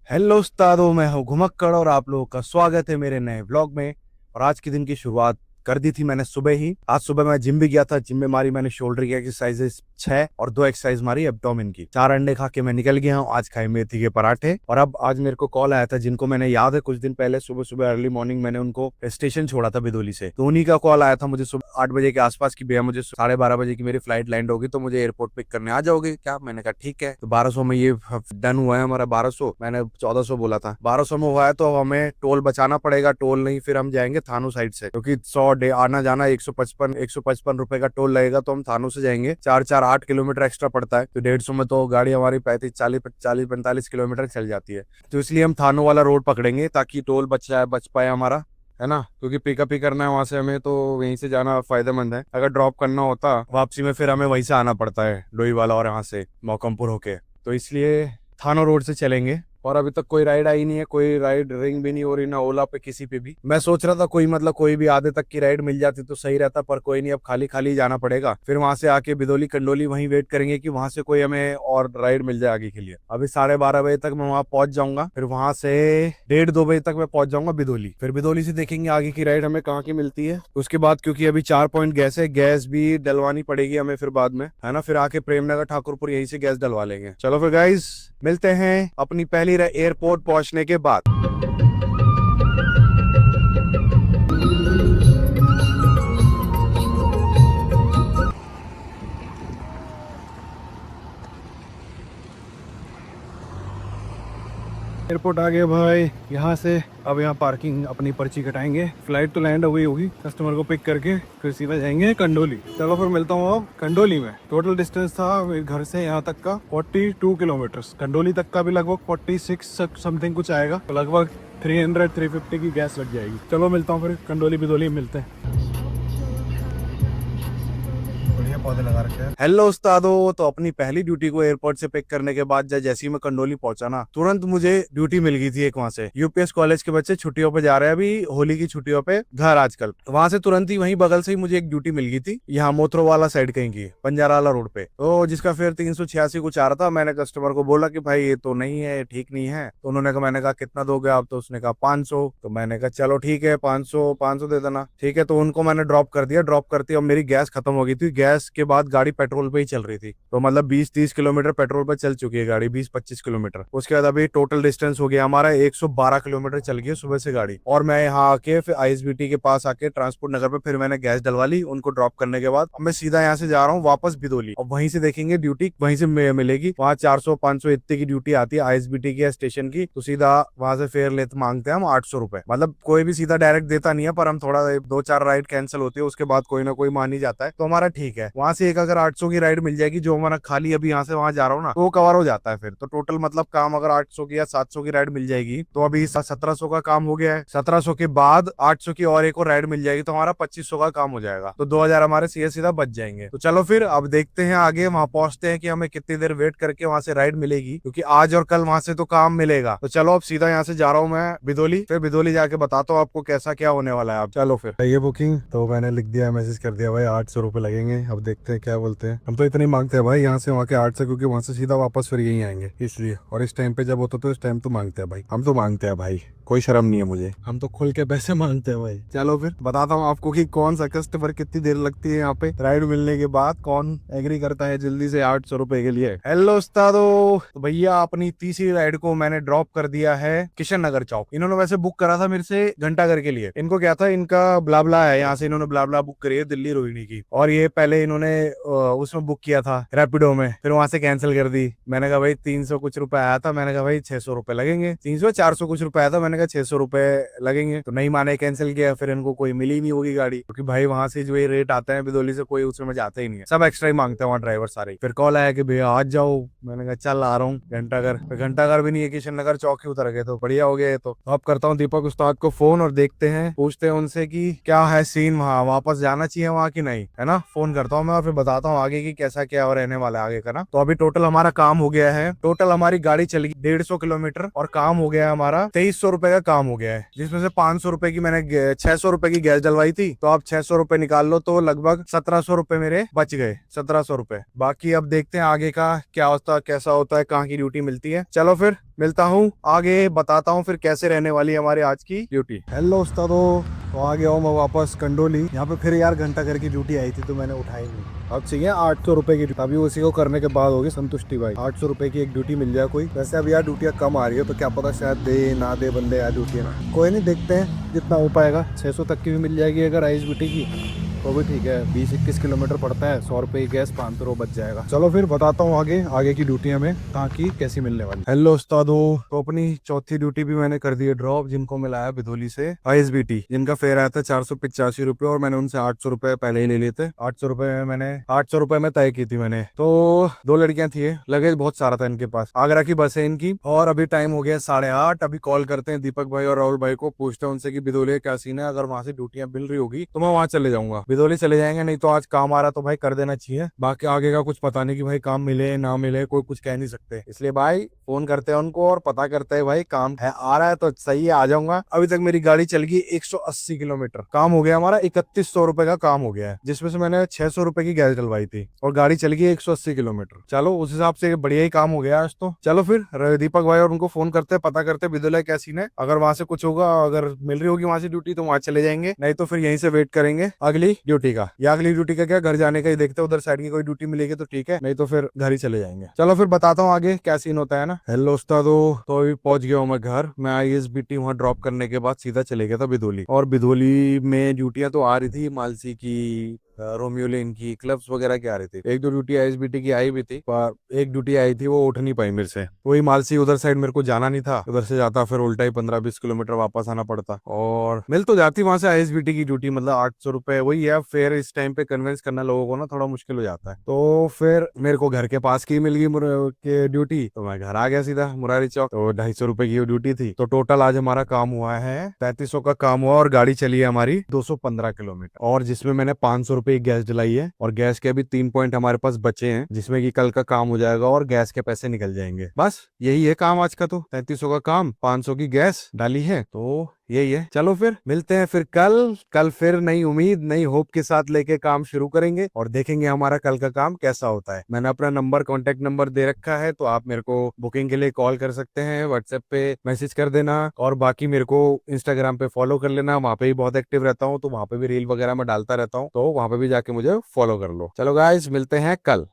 Hello उस्तादों, मैं हूँ घुमक्कड़ और आप लोगों का स्वागत है मेरे नए व्लॉग में। और आज के दिन की शुरुआत कर दी थी मैंने सुबह ही। आज सुबह मैं जिम भी गया था। जिम में मारी मैंने शोल्डर की एक्सरसाइजेस 6 और 2 एक्सरसाइज मारी एब्डोमेन की। 4 अंडे खा के मैं निकल गया हूँ। आज खाए मेथी के पराठे। और अब आज मेरे को कॉल आया था, जिनको मैंने याद है कुछ दिन पहले सुबह सुबह अर्ली मॉर्निंग मैंने उनको स्टेशन छोड़ा था बिदोली से। तो उन्हीं का कॉल आया था मुझे सुबह 8 बजे के आसपास की, भैया मुझे 12:30 बजे की मेरी फ्लाइट लैंड होगी तो मुझे एयरपोर्ट पिक करने आ जाओगे क्या। मैंने कहा ठीक है। तो 1200 में ये डन हुआ है हमारा। 1200 मैंने 1400 बोला था, 1200 में हुआ है। तो हमें टोल बचाना पड़ेगा। टोल नहीं, फिर हम जाएंगे थानू साइड से, क्योंकि 100 डे आना जाना 155 रुपए का टोल लगेगा। तो हम थानू से जाएंगे। 4-4 8 किलोमीटर एक्स्ट्रा पड़ता है, तो 150 में तो गाड़ी हमारी 35 40 45 किलोमीटर चल जाती है। तो इसलिए हम थानू वाला रोड पकड़ेंगे ताकि टोल बच पाए हमारा, है ना। क्योंकि पिकअप ही करना है वहां से हमें, तो वहीं से जाना फायदेमंद है। अगर ड्रॉप करना होता वापसी में, फिर हमें वहीं से आना पड़ता है डोईवाला और यहाँ से मौकमपुर होके। तो इसलिए थानो रोड से चलेंगे। और अभी तक कोई राइड आई नहीं है, कोई राइड रिंग भी नहीं हो रही ना ओला पे किसी पे भी। मैं सोच रहा था कोई भी आधे तक की राइड मिल जाती तो सही रहता, पर कोई नहीं। अब खाली खाली जाना पड़ेगा। फिर वहां से आके बिदोली कंडोली वहीं वेट करेंगे कि वहां से कोई हमें और राइड मिल जाए आगे के लिए। अभी 12:30 बजे तक मैं वहां पहुंच जाऊंगा। फिर वहां से 1:30 2 बजे तक मैं पहुंच जाऊंगा बिदोली। फिर बिदोली से देखेंगे आगे की राइड हमें कहाँ की मिलती है। उसके बाद क्योंकि अभी 4 पॉइंट गैस है, गैस भी डलवानी पड़ेगी हमें फिर बाद में, है ना। फिर आके प्रेमनगर ठाकुरपुर यहीं से गैस डलवा लेंगे। चलो फिर गाइस, मिलते हैं अपनी पहली एयरपोर्ट पहुंचने के बाद। एयरपोर्ट आ गए भाई। यहाँ से अब यहाँ पार्किंग अपनी पर्ची कटाएंगे। फ्लाइट तो लैंड हो गई होगी, कस्टमर को पिक करके फिर सीधा जाएंगे कंडोली। चलो फिर मिलता हूँ अब कंडोली में। टोटल डिस्टेंस था मेरे घर से यहाँ तक का 42 किलोमीटर। कंडोली तक का भी लगभग 46 समथिंग कुछ आएगा। तो लगभग 300-350 की गैस लग जाएगी। चलो मिलता हूँ फिर कंडोली बिदोली मिलते हैं। पौधे लगा रखे हैं। हेलो उस्तादो, तो अपनी पहली ड्यूटी को एयरपोर्ट से पिक करने के बाद जैसे ही मैं कंडोली पहुंचा ना, तुरंत मुझे ड्यूटी मिल गई थी एक वहां से। यूपीएस कॉलेज के बच्चे छुट्टियों पे जा रहे हैं अभी, होली की छुट्टियों पे घर आजकल। वहां से तुरंत ही वहीं बगल से ही मुझे एक ड्यूटी मिल गई थी, यहाँ मोथरो वाला साइड कहीं की, बंजारा वाला रोड पे। तो जिसका फेयर 386 कुछ आ रहा था। मैंने कस्टमर को बोला कि भाई ये तो नहीं है, ठीक नहीं है। तो उन्होंने कहा, मैंने कहा कितना दोगे आप। तो उसने कहा 500। तो मैंने कहा चलो ठीक है, 500 दे देना। ठीक है, तो उनको मैंने ड्रॉप कर दिया। ड्रॉप करती अब मेरी गैस खत्म हो गई थी। गैस के बाद गाड़ी पेट्रोल पे ही चल रही थी। तो मतलब 20-30 किलोमीटर पेट्रोल पे चल चुकी है गाड़ी, 20-25 किलोमीटर। उसके बाद अभी टोटल डिस्टेंस हो गया हमारा 112 किलोमीटर चल गई सुबह से गाड़ी। और मैं यहाँ आके फिर आईएसबीटी के पास आके ट्रांसपोर्ट नगर पे फिर मैंने गैस डलवा ली। उनको ड्रॉप करने के बाद अब मैं सीधा यहाँ से जा रहा हूँ वापस बिदोली। और वहीं से देखेंगे ड्यूटी वहीं से मिलेगी। वहाँ 400-500 इतने की ड्यूटी आती है आईएसबीटी की स्टेशन की। तो सीधा वहां से फेयर लेते मांगते हैं हम 800 रुपए। मतलब कोई भी सीधा डायरेक्ट देता नहीं है, पर हम थोड़ा 2-4 राइड कैंसिल होती है, उसके बाद कोई ना कोई मान ही जाता है। तो हमारा ठीक है। वहां से एक अगर 800 की राइड मिल जाएगी, जो हमारा खाली अभी यहाँ से वहां जा रहा हूँ ना, तो वो कवर हो जाता है फिर। तो टोटल मतलब काम अगर 800 की या 700 की राइड मिल जाएगी, तो अभी 1700 का काम हो गया है। 1700 के बाद 800 की और एक और राइड मिल जाएगी, तो हमारा 2500 का काम हो जाएगा। तो 2000 हमारे सीधा सीधा बच जाएंगे। तो चलो फिर अब देखते हैं आगे वहां पहुंचते हैं कि हमें कितनी देर वेट करके वहां से राइड मिलेगी, क्योंकि आज और कल वहां से तो काम मिलेगा। तो चलो अब सीधा यहाँ से जा रहा हूँ मैं बिदोली। फिर बिदोली जाके बताता हूँ आपको कैसा क्या होने वाला है। आप चलो फिर। ये बुकिंग तो मैंने लिख दिया, मैसेज कर दिया भाई 800 रुपए लगेंगे। अब देखते हैं क्या बोलते हैं। हम तो इतने मांगते हैं भाई यहाँ से वहाँ के 800, क्योंकि वहां से सीधा वापस फिर यहीं आएंगे इसलिए। और इस टाइम पे जब होता तो इस टाइम तो मांगते हैं भाई, हम तो मांगते हैं भाई, कोई शर्म नहीं है मुझे। हम तो खुल के पैसे मांगते हैं भाई। चलो फिर बताता हूँ आपको कि कौन सा कस्टमर कितनी देर लगती है यहाँ पे राइड मिलने के बाद, कौन एग्री करता है जल्दी से 800 रुपए के लिए। हेलो उस्तादो, तो भैया अपनी तीसरी राइड को मैंने ड्रॉप कर दिया है किशन नगर चौक। इन्होंने वैसे बुक करा था मेरे से घंटाघर के लिए। इनको क्या था, इनका ब्लाबला है, यहाँ से इन्होंने ब्लाबला बुक करी है दिल्ली रोहिणी की। और ये पहले इन्होंने उसमें बुक किया था रैपिडो में, फिर वहां से कैंसिल कर दी। मैंने कहा भाई 300 कुछ रुपए आया था, मैंने कहा भाई 600 रुपए लगेंगे। 300-400 कुछ रुपए आया था, मैंने कहा 600 रुपए लगेंगे। तो नहीं माने, कैंसिल किया। फिर इनको कोई मिली नहीं होगी गाड़ी, क्योंकि भाई वहां से जो ये रेट आता है बिदोली से कोई उसमें जाता ही नहीं है, सब एक्स्ट्रा ही मांगते हैं वहाँ ड्राइवर सारे। फिर कॉल आया कि भैया आज जाओ। मैंने कहा चल आ रहा हूँ। घंटाघर, घंटाघर भी नहीं है, किशन नगर चौक ही उतर गए। तो बढ़िया हो गया। तो अब करता हूँ दीपक उस्ताद को फोन और देखते हैं, पूछते हैं उनसे कि क्या है सीन, वहाँ वापस जाना चाहिए वहाँ की नहीं, है ना। फोन करता हूँ। मैं और फिर बताता हूँ आगे की कैसा क्या और रहने वाला है आगे का ना। तो अभी टोटल हमारा काम हो गया है, टोटल हमारी गाड़ी चली 150 किलोमीटर और काम हो गया है हमारा 2300 रुपए का काम हो गया है, जिसमें से 500 रुपए की मैंने 600 रुपए की गैस डलवाई थी। तो आप 600 रुपए निकाल लो तो लगभग 1700 रुपए मेरे बच गए, 1700 रुपए। बाकी अब देखते हैं आगे का क्या होता, कैसा होता है, कहाँ की ड्यूटी मिलती है। चलो फिर मिलता हूँ आगे, बताता हूँ फिर कैसे रहने वाली है हमारी आज की ड्यूटी। हेलो उस्तादो, तो आ गया हूँ मैं वापस कंडोली। यहाँ पे फिर यार घंटा घर की ड्यूटी आई थी तो मैंने उठाई नहीं। अब चाहिए 800 रुपए की, अभी उसी को करने के बाद होगी संतुष्टि भाई। 800 रुपए की एक ड्यूटी मिल जाए कोई। वैसे अब यार ड्यूटियाँ कम आ रही है तो क्या पता शायद दे ना दे बंदे यार ड्यूटी ना। कोई नहीं, देखते हैं जितना हो पाएगा। 600 तक की भी मिल जाएगी अगर आइस ड्यूटी की तो भी ठीक है। 20-21 किलोमीटर पड़ता है, 100 रुपए की गैस, 500 बच जाएगा। चलो फिर बताता हूँ आगे की ड्यूटी हमें कहाँ की कैसी मिलने वाली। हेलो उस्तादो, तो अपनी चौथी ड्यूटी भी मैंने कर दी है ड्रॉप। जिनको मिला है बिधोली से ISBT, जिनका फेयर आया था 485 रुपए और मैंने उनसे 800 रुपए पहले ही ले लिए थे। 800 रुपए में तय की थी मैंने। तो 2 लड़कियां थी, लगेज बहुत सारा था इनके पास। आगरा की बस है इनकी और अभी टाइम हो गया 8:30। अभी कॉल करते हैं दीपक भाई और राहुल भाई को, पूछते हैं उनसे कि बिधोली क्या सीन है। अगर वहां से ड्यूटियां मिल रही होगी तो मैं वहां चले जाऊंगा, बिधोली चले जाएंगे। नहीं तो आज काम आ रहा तो भाई कर देना चाहिए। बाकी आगे का कुछ पता नहीं कि भाई काम मिले ना मिले, कोई कुछ कह नहीं सकते। इसलिए भाई फोन करते हैं उनको और पता करते हैं भाई काम है, आ रहा है तो सही है, आ जाऊंगा। अभी तक मेरी गाड़ी चल गई 180 किलोमीटर। काम हो गया हमारा 3100 रुपए का काम हो गया है, जिसमें से मैंने 600 रुपए की गैस डलवाई थी और गाड़ी चल गई 180 किलोमीटर। चलो उस हिसाब से बढ़िया ही काम हो गया आज तो। चलो फिर दीपक भाई और उनको फोन करते हैं, पता करते हैं बिदुला क्या सीन है। अगर वहां से कुछ होगा, अगर मिल रही होगी वहां से ड्यूटी तो वहां चले जाएंगे, नहीं तो फिर यहीं से वेट करेंगे अगली ड्यूटी का। या अगली ड्यूटी का क्या, घर जाने का ही देखते हैं। उधर साइड की कोई ड्यूटी मिलेगी तो ठीक है, नहीं तो फिर घर ही चले जाएंगे। चलो फिर बताता हूँ आगे क्या सीन होता है ना। हेलो उस्तादो, तो अभी पहुंच गया हूँ मैं घर। मैं ISBT वहां ड्रॉप करने के बाद सीधा चले गया था बिधोली। और बिधोली में ड्यूटियां तो आ रही थी, मालसी की, रोमियो लेन की, क्लब्स वगैरह की आ रही थी। 1-2 ड्यूटी ISBT की आई भी थी, पर एक ड्यूटी आई थी वो उठ नहीं पाई मेरे से। वही मालसी उधर साइड मेरे को जाना नहीं था, उधर से जाता फिर उल्टा ही 15-20 किलोमीटर वापस आना पड़ता। और मिल तो जाती वहां से ISBT की ड्यूटी, मतलब 800 रुपए वही है। फिर इस टाइम पे कन्विंस करना लोगों को ना थोड़ा मुश्किल हो जाता है। तो फिर मेरे को घर के पास की मिल गई ड्यूटी, तो मैं घर आ गया सीधा मुरारी चौक। तो 250 रुपए की ड्यूटी थी। तो टोटल आज हमारा काम हुआ है 3500 का काम हुआ और गाड़ी चली है हमारी 215 किलोमीटर। और जिसमें मैंने 500 रुपए की गैस डलाई है और गैस के अभी 3 पॉइंट हमारे पास बचे हैं, जिसमें कि कल का काम हो जाएगा और गैस के पैसे निकल जाएंगे। बस यही है काम आज का। तो 3300 का काम, 500 की गैस डाली है, तो यही है। चलो फिर मिलते हैं फिर कल फिर नई उम्मीद नई होप के साथ लेके काम शुरू करेंगे और देखेंगे हमारा कल का काम कैसा होता है। मैंने अपना नंबर, कांटेक्ट नंबर दे रखा है, तो आप मेरे को बुकिंग के लिए कॉल कर सकते हैं, व्हाट्सएप पे मैसेज कर देना। और बाकी मेरे को इंस्टाग्राम पे फॉलो कर लेना, वहां पे भी बहुत एक्टिव रहता हूँ, तो वहां पे भी रील वगैरह मैं डालता रहता हूँ, तो वहां पे भी जाके मुझे फॉलो कर लो। चलो गाइस, मिलते हैं कल।